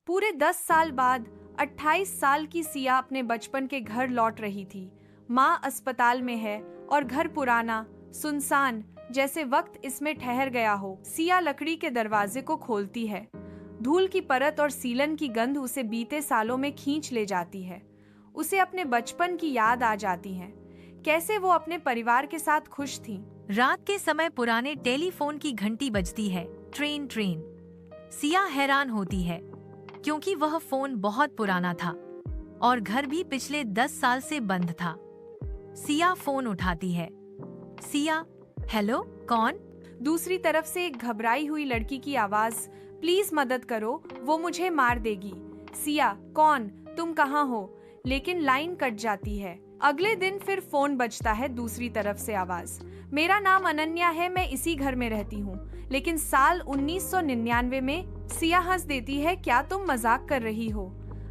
पूरे 10 साल बाद 28 साल की सिया अपने बचपन के घर लौट रही थी। माँ अस्पताल में है और घर पुराना, सुनसान, जैसे वक्त इसमें ठहर गया हो। सिया लकड़ी के दरवाजे को खोलती है। धूल की परत और सीलन की गंध उसे बीते सालों में खींच ले जाती है। उसे अपने बचपन की याद आ जाती है, कैसे वो अपने परिवार के साथ खुश थी। रात के समय पुराने टेलीफोन की घंटी बजती है। Train train. सिया हैरान होती है क्योंकि वह फोन बहुत पुराना था और घर भी पिछले 10 साल से बंद था। सिया फोन उठाती है। सिया, हेलो, कौन? दूसरी तरफ से एक घबराई हुई लड़की की आवाज, प्लीज मदद करो, वो मुझे मार देगी। सिया, कौन? तुम कहाँ हो? लेकिन लाइन कट जाती है। अगले दिन फिर फोन बजता है, दूसरी तरफ से आवाज, मेरा नाम अनन्या है, मैं इसी घर में रहती हूँ। लेकिन साल 1999 में सिया हंस देती है, क्या तुम मजाक कर रही हो?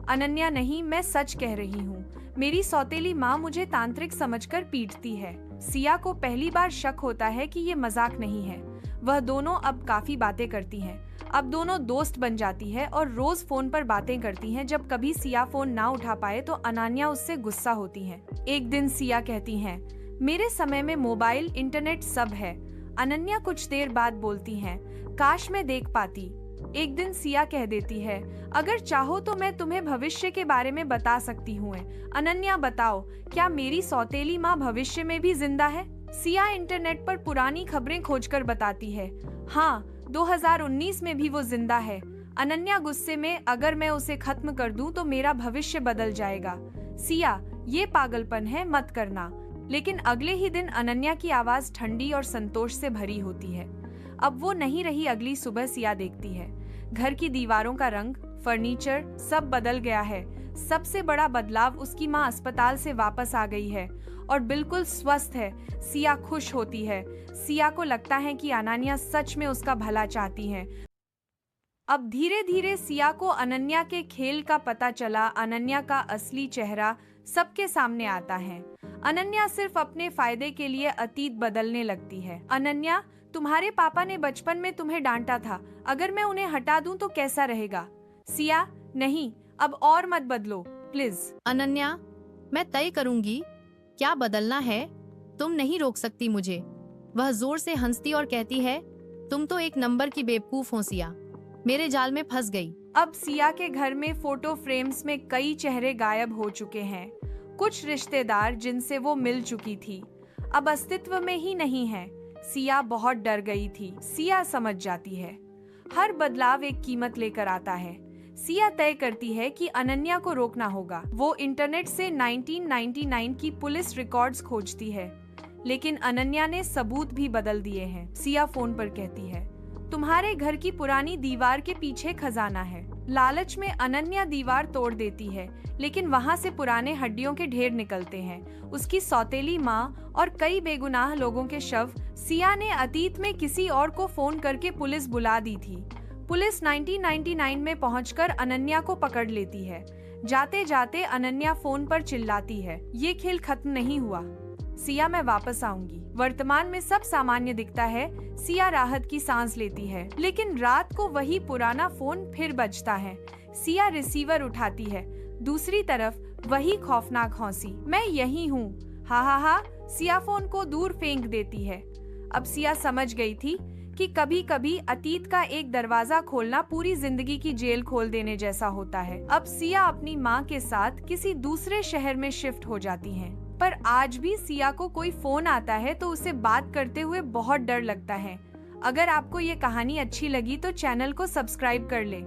अनन्या, नहीं, मैं सच कह रही हूँ। मेरी सौतेली माँ मुझे तांत्रिक समझकर पीटती है। सिया को पहली बार शक होता है कि ये मजाक नहीं है। वह दोनों अब काफी बातें करती हैं। अब दोनों दोस्त बन जाती है और रोज फोन पर बातें करती हैं। जब कभी सिया फोन ना उठा पाए तो अनन्या उससे गुस्सा होती है। एक दिन सिया कहती है, मेरे समय में मोबाइल, इंटरनेट सब है। अनन्या कुछ देर बाद बोलती है, काश मैं देख पाती। एक दिन सिया कह देती है, अगर चाहो तो मैं तुम्हें भविष्य के बारे में बता सकती हूँ। अनन्या, बताओ, क्या मेरी सौतेली माँ भविष्य में भी जिंदा है? सिया इंटरनेट पर पुरानी खबरें खोजकर बताती है, हाँ, 2019 में भी वो जिंदा है। अनन्या गुस्से में, अगर मैं उसे खत्म कर दूं तो मेरा भविष्य बदल जाएगा। सिया, ये पागलपन है, मत करना। लेकिन अगले ही दिन अनन्या की आवाज ठंडी और संतोष से भरी होती है। अब वो नहीं रही। अगली सुबह सिया देखती है, घर की दीवारों का रंग, फर्नीचर सब बदल गया है। सबसे बड़ा बदलाव, उसकी माँ अस्पताल से वापस आ गई है और बिल्कुल स्वस्थ है। सिया खुश होती है। सिया को लगता है कि अनन्या सच में उसका भला चाहती है। अब धीरे धीरे सिया को अनन्या के खेल का पता चला। अनन्या का असली चेहरा सबके सामने आता है। अनन्या सिर्फ अपने फायदे के लिए अतीत बदलने लगती है। अनन्या, तुम्हारे पापा ने बचपन में तुम्हें डांटा था, अगर मैं उन्हें हटा दूं तो कैसा रहेगा? सिया, नहीं, अब और मत बदलो, प्लीज। अनन्या, मैं तय करूंगी क्या बदलना है, तुम नहीं रोक सकती मुझे। वह जोर से हंसती और कहती है, तुम तो एक नंबर की बेवकूफ हो सिया, मेरे जाल में फंस गई। अब सिया के घर में फोटो फ्रेम्स में कई चेहरे गायब हो चुके हैं। कुछ रिश्तेदार जिनसे वो मिल चुकी थी अब अस्तित्व में ही नहीं है। सिया बहुत डर गई थी। सिया समझ जाती है, हर बदलाव एक कीमत लेकर आता है। सिया तय करती है कि अनन्या को रोकना होगा। वो इंटरनेट से 1999 की पुलिस रिकॉर्ड्स खोजती है, लेकिन अनन्या ने सबूत भी बदल दिए हैं। सिया फोन पर कहती है, तुम्हारे घर की पुरानी दीवार के पीछे खजाना है। लालच में अनन्या दीवार तोड़ देती है, लेकिन वहाँ से पुराने हड्डियों के ढेर निकलते हैं। उसकी सौतेली माँ और कई बेगुनाह लोगों के शव। सिया ने अतीत में किसी और को फोन करके पुलिस बुला दी थी। पुलिस 1999 में पहुंचकर अनन्या को पकड़ लेती है। जाते जाते अनन्या फोन पर चिल्लाती है, ये खेल खत्म नहीं हुआ। सिया, मैं वापस आऊंगी। वर्तमान में सब सामान्य दिखता है। सिया राहत की सांस लेती है, लेकिन रात को वही पुराना फोन फिर बजता है। सिया रिसीवर उठाती है। दूसरी तरफ वही खौफनाक हौसी, मैं यही हूँ, हा हा हा। सिया फोन को दूर फेंक देती है। अब सिया समझ गई थी कि कभी कभी अतीत का एक दरवाजा खोलना पूरी जिंदगी की जेल खोल देने जैसा होता है। अब सिया अपनी माँ के साथ किसी दूसरे शहर में शिफ्ट हो जाती हैं। पर आज भी सिया को कोई फोन आता है तो उसे बात करते हुए बहुत डर लगता है। अगर आपको ये कहानी अच्छी लगी तो चैनल को सब्सक्राइब कर ले।